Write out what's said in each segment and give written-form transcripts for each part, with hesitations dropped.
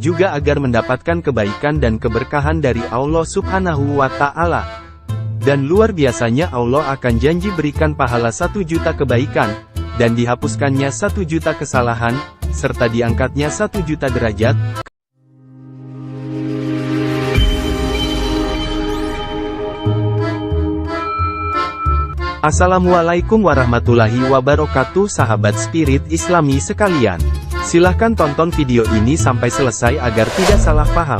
juga agar mendapatkan kebaikan dan keberkahan dari Allah Subhanahu wa Ta'ala. Dan luar biasanya Allah akan janji berikan pahala 1 juta kebaikan, dan dihapuskannya 1 juta kesalahan, serta diangkatnya 1 juta derajat. Assalamualaikum warahmatullahi wabarakatuh sahabat spirit islami sekalian. Silahkan tonton video ini sampai selesai agar tidak salah paham.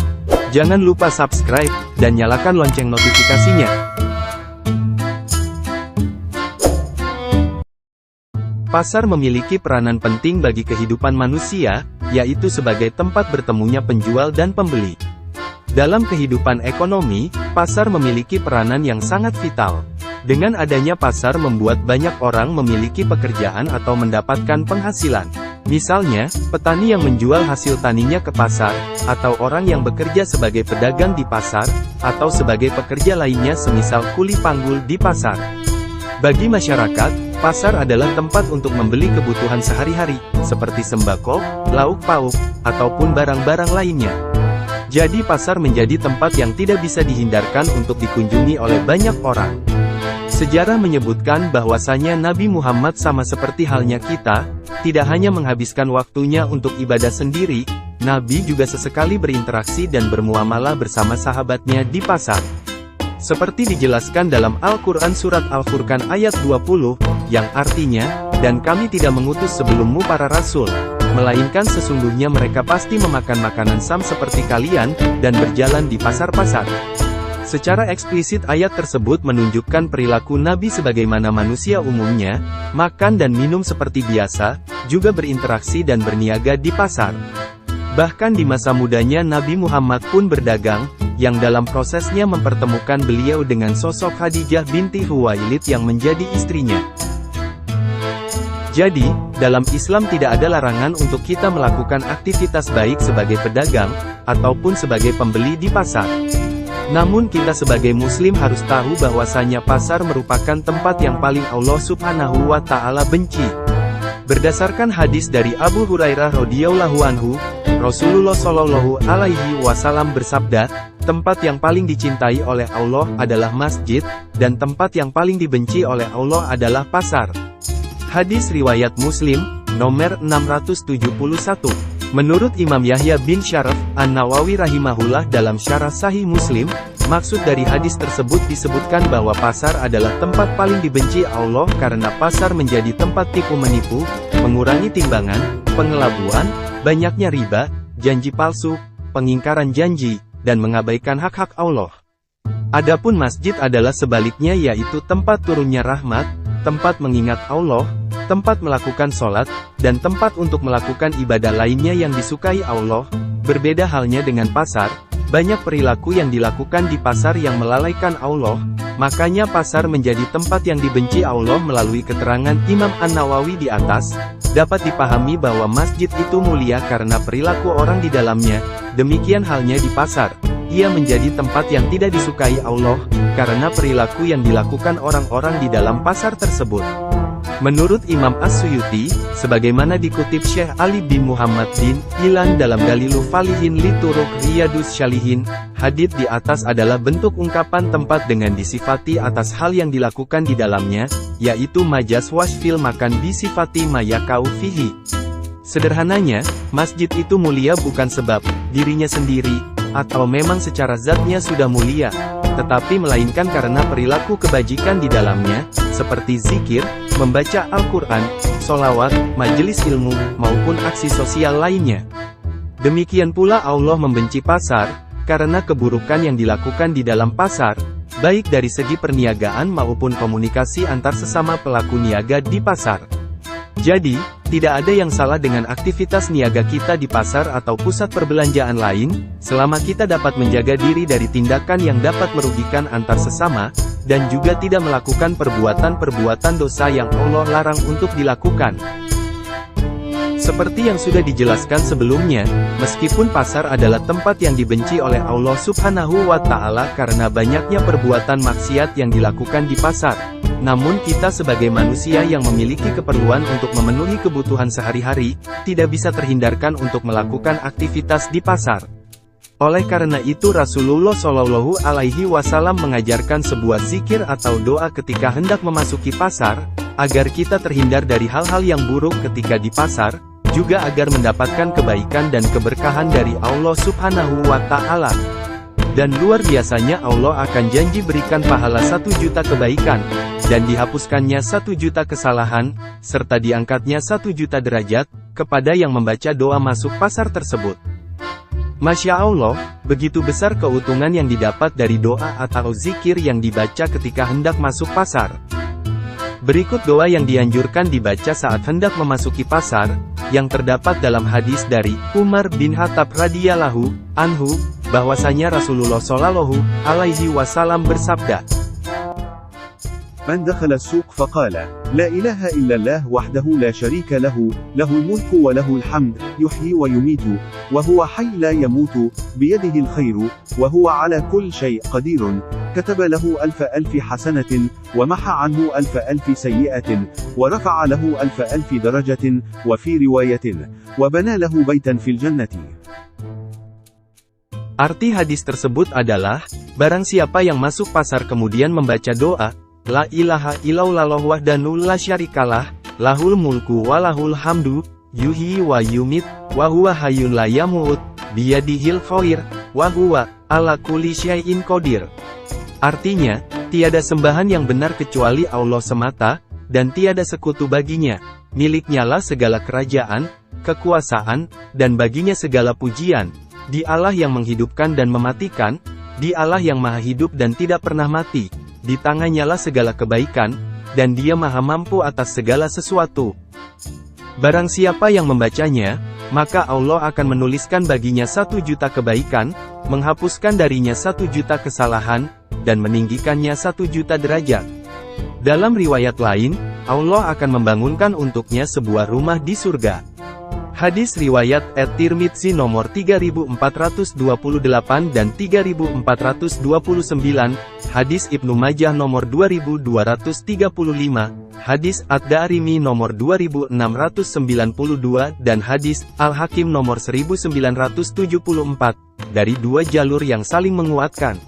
Jangan lupa subscribe, dan nyalakan lonceng notifikasinya. Pasar memiliki peranan penting bagi kehidupan manusia, yaitu sebagai tempat bertemunya penjual dan pembeli. Dalam kehidupan ekonomi, pasar memiliki peranan yang sangat vital. Dengan adanya pasar membuat banyak orang memiliki pekerjaan atau mendapatkan penghasilan. Misalnya, petani yang menjual hasil taninya ke pasar, atau orang yang bekerja sebagai pedagang di pasar, atau sebagai pekerja lainnya semisal kuli panggul di pasar. Bagi masyarakat, pasar adalah tempat untuk membeli kebutuhan sehari-hari, seperti sembako, lauk pauk, ataupun barang-barang lainnya. Jadi pasar menjadi tempat yang tidak bisa dihindarkan untuk dikunjungi oleh banyak orang. Sejarah menyebutkan bahwasanya Nabi Muhammad sama seperti halnya kita, tidak hanya menghabiskan waktunya untuk ibadah sendiri, Nabi juga sesekali berinteraksi dan bermuamalah bersama sahabatnya di pasar. Seperti dijelaskan dalam Al-Quran Surat Al-Furqan ayat 20, yang artinya, "Dan kami tidak mengutus sebelummu para rasul, melainkan sesungguhnya mereka pasti memakan makanan sam seperti kalian, dan berjalan di pasar-pasar." Secara eksplisit ayat tersebut menunjukkan perilaku Nabi sebagaimana manusia umumnya, makan dan minum seperti biasa, juga berinteraksi dan berniaga di pasar. Bahkan di masa mudanya Nabi Muhammad pun berdagang, yang dalam prosesnya mempertemukan beliau dengan sosok Khadijah binti Khuwailid yang menjadi istrinya. Jadi, dalam Islam tidak ada larangan untuk kita melakukan aktivitas baik sebagai pedagang, ataupun sebagai pembeli di pasar. Namun kita sebagai muslim harus tahu bahwasanya pasar merupakan tempat yang paling Allah Subhanahu wa Ta'ala benci. Berdasarkan hadis dari Abu Hurairah radhiyallahu anhu, Rasulullah shallallahu alaihi wasallam bersabda, "Tempat yang paling dicintai oleh Allah adalah masjid, dan tempat yang paling dibenci oleh Allah adalah pasar." Hadis riwayat Muslim, nomor 671. Menurut Imam Yahya bin Syaraf An-Nawawi rahimahullah dalam Syarah Sahih Muslim, maksud dari hadis tersebut disebutkan bahwa pasar adalah tempat paling dibenci Allah karena pasar menjadi tempat tipu-menipu, mengurangi timbangan, pengelabuan, banyaknya riba, janji palsu, pengingkaran janji, dan mengabaikan hak-hak Allah. Adapun masjid adalah sebaliknya, yaitu tempat turunnya rahmat, tempat mengingat Allah, tempat melakukan sholat, dan tempat untuk melakukan ibadah lainnya yang disukai Allah. Berbeda halnya dengan pasar, banyak perilaku yang dilakukan di pasar yang melalaikan Allah, makanya pasar menjadi tempat yang dibenci Allah. Melalui keterangan Imam An-Nawawi di atas, dapat dipahami bahwa masjid itu mulia karena perilaku orang di dalamnya, demikian halnya di pasar. Ia menjadi tempat yang tidak disukai Allah, karena perilaku yang dilakukan orang-orang di dalam pasar tersebut. Menurut Imam As-Suyuti, sebagaimana dikutip Syekh Ali bin Muhammad bin Ilan dalam Dalilu Falihin li Turuq Riyadus Syalihin, hadits di atas adalah bentuk ungkapan tempat dengan disifati atas hal yang dilakukan di dalamnya, yaitu majas wasfil makan bisifati mayakau fihi. Sederhananya, masjid itu mulia bukan sebab dirinya sendiri, atau memang secara zatnya sudah mulia, tetapi melainkan karena perilaku kebajikan di dalamnya, seperti zikir, membaca Al-Quran, sholawat, majelis ilmu, maupun aksi sosial lainnya. Demikian pula Allah membenci pasar, karena keburukan yang dilakukan di dalam pasar, baik dari segi perniagaan maupun komunikasi antar sesama pelaku niaga di pasar. Jadi, tidak ada yang salah dengan aktivitas niaga kita di pasar atau pusat perbelanjaan lain, selama kita dapat menjaga diri dari tindakan yang dapat merugikan antar sesama, dan juga tidak melakukan perbuatan-perbuatan dosa yang Allah larang untuk dilakukan. Seperti yang sudah dijelaskan sebelumnya, meskipun pasar adalah tempat yang dibenci oleh Allah Subhanahu wa Ta'ala karena banyaknya perbuatan maksiat yang dilakukan di pasar, Namun kita sebagai manusia yang memiliki keperluan untuk memenuhi kebutuhan sehari-hari, tidak bisa terhindarkan untuk melakukan aktivitas di pasar. Oleh karena itu Rasulullah Shallallahu Alaihi Wasallam mengajarkan sebuah zikir atau doa ketika hendak memasuki pasar, agar kita terhindar dari hal-hal yang buruk ketika di pasar, juga agar mendapatkan kebaikan dan keberkahan dari Allah Subhanahu wa Ta'ala. Dan luar biasanya Allah akan janji berikan pahala 1 juta kebaikan, dan dihapuskannya 1 juta kesalahan, serta diangkatnya 1 juta derajat, kepada yang membaca doa masuk pasar tersebut. Masya Allah, begitu besar keuntungan yang didapat dari doa atau zikir yang dibaca ketika hendak masuk pasar. Berikut doa yang dianjurkan dibaca saat hendak memasuki pasar, yang terdapat dalam hadis dari Umar bin Khattab radhiyallahu anhu, bahwasanya Rasulullah Shallallahu Alaihi Wasallam bersabda, من دخل السوق فقال لا إله إلا الله وحده لا شريك له له الملك وله الحمد يحيي ويميت وهو حي لا يموت بيده الخير وهو على كل شيء قدير كتب له ألف حسنة ومحى عنه ألف سيئة ورفع له ألف درجة وفي رواية وبنى له بيتا في الجنة. Arti hadis tersebut adalah, barang siapa yang masuk pasar kemudian membaca doa, La ilaha illallah wahdahu la syarikalah, lahul mulku wa lahul hamdu, yuhyi wa yumit, wa huwa hayyun la yamut, biyadihil khair, wa huwa ala kulli syai'in qadir. Artinya, tiada sembahan yang benar kecuali Allah semata, dan tiada sekutu baginya, miliknyalah segala kerajaan, kekuasaan, dan baginya segala pujian, di Allah yang menghidupkan dan mematikan, di Allah yang maha hidup dan tidak pernah mati. Di tangannya lah segala kebaikan, dan dia maha mampu atas segala sesuatu. Barang siapa yang membacanya, maka Allah akan menuliskan baginya 1 juta kebaikan, menghapuskan darinya 1 juta kesalahan, dan meninggikannya 1 juta derajat. Dalam riwayat lain, Allah akan membangunkan untuknya sebuah rumah di surga. Hadis riwayat At-Tirmidzi nomor 3428 dan 3429, hadis Ibnu Majah nomor 2235, hadis Ad-Darimi nomor 2692 dan hadis Al-Hakim nomor 1974, dari 2 jalur yang saling menguatkan.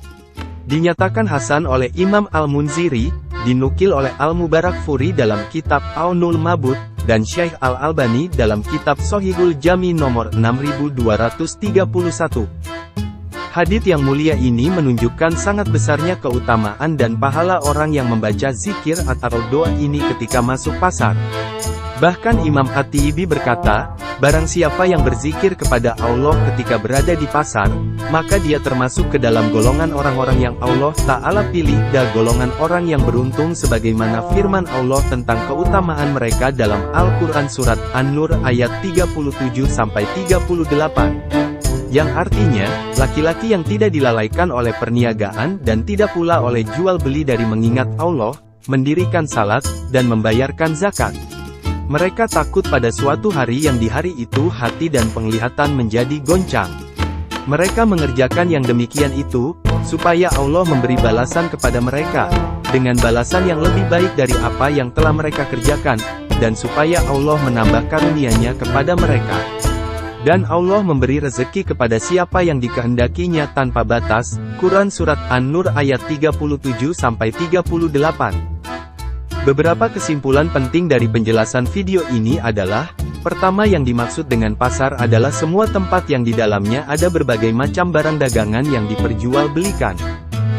Dinyatakan hasan oleh Imam Al-Munziri, dinukil oleh Al-Mubarakfuri dalam kitab Aunul Mabud, dan Syekh Al-Albani dalam kitab Shahihul Jami nomor 6231. Hadits yang mulia ini menunjukkan sangat besarnya keutamaan dan pahala orang yang membaca zikir atau doa ini ketika masuk pasar. Bahkan Imam At-Tibi berkata, barang siapa yang berzikir kepada Allah ketika berada di pasar, maka dia termasuk ke dalam golongan orang-orang yang Allah Ta'ala pilih dan golongan orang yang beruntung sebagaimana firman Allah tentang keutamaan mereka dalam Al-Quran Surat An-Nur ayat 37-38. Yang artinya, laki-laki yang tidak dilalaikan oleh perniagaan dan tidak pula oleh jual beli dari mengingat Allah, mendirikan salat, dan membayarkan zakat. Mereka takut pada suatu hari yang di hari itu hati dan penglihatan menjadi goncang. Mereka mengerjakan yang demikian itu, supaya Allah memberi balasan kepada mereka, dengan balasan yang lebih baik dari apa yang telah mereka kerjakan, dan supaya Allah menambah karunia-Nya kepada mereka. Dan Allah memberi rezeki kepada siapa yang dikehendakinya tanpa batas. Quran Surat An-Nur ayat 37-38. Beberapa kesimpulan penting dari penjelasan video ini adalah, pertama yang dimaksud dengan pasar adalah semua tempat yang di dalamnya ada berbagai macam barang dagangan yang diperjualbelikan.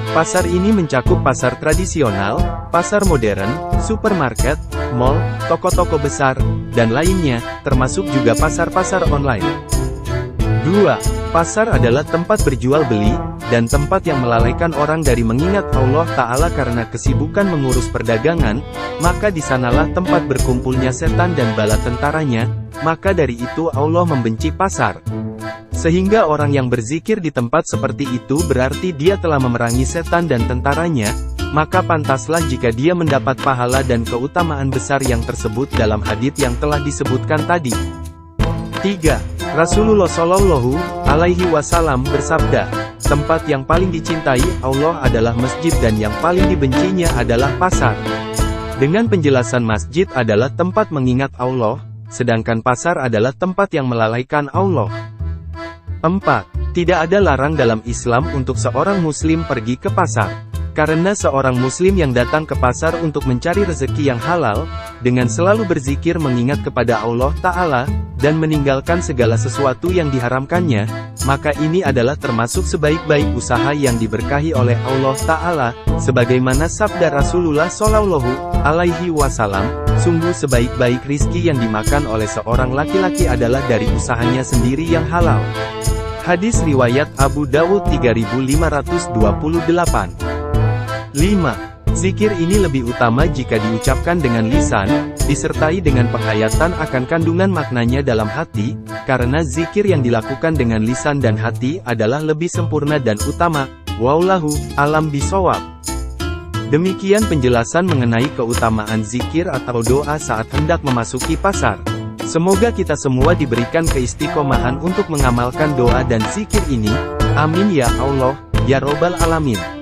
Pasar ini mencakup pasar tradisional, pasar modern, supermarket, mall, toko-toko besar, dan lainnya, termasuk juga pasar-pasar online. 2. Pasar adalah tempat berjual beli, dan tempat yang melalaikan orang dari mengingat Allah Ta'ala karena kesibukan mengurus perdagangan, maka di sanalah tempat berkumpulnya setan dan bala tentaranya, maka dari itu Allah membenci pasar. Sehingga orang yang berzikir di tempat seperti itu berarti dia telah memerangi setan dan tentaranya, maka pantaslah jika dia mendapat pahala dan keutamaan besar yang tersebut dalam hadits yang telah disebutkan tadi. 3. Rasulullah Shallallahu Alaihi Wasallam bersabda, tempat yang paling dicintai Allah adalah masjid dan yang paling dibencinya adalah pasar. Dengan penjelasan masjid adalah tempat mengingat Allah, sedangkan pasar adalah tempat yang melalaikan Allah. 4. Tidak ada larang dalam Islam untuk seorang muslim pergi ke pasar. Karena seorang muslim yang datang ke pasar untuk mencari rezeki yang halal, dengan selalu berzikir mengingat kepada Allah Ta'ala, dan meninggalkan segala sesuatu yang diharamkannya, maka ini adalah termasuk sebaik-baik usaha yang diberkahi oleh Allah Ta'ala, sebagaimana sabda Rasulullah Shallallahu Alaihi Wasallam, sungguh sebaik-baik rizki yang dimakan oleh seorang laki-laki adalah dari usahanya sendiri yang halal. Hadis riwayat Abu Dawud 3528. 5. Zikir ini lebih utama jika diucapkan dengan lisan, disertai dengan penghayatan akan kandungan maknanya dalam hati, karena zikir yang dilakukan dengan lisan dan hati adalah lebih sempurna dan utama. Wallahu a'lam bishawab. Demikian penjelasan mengenai keutamaan zikir atau doa saat hendak memasuki pasar. Semoga kita semua diberikan keistiqomahan untuk mengamalkan doa dan zikir ini. Amin ya Allah, ya Robbal Alamin.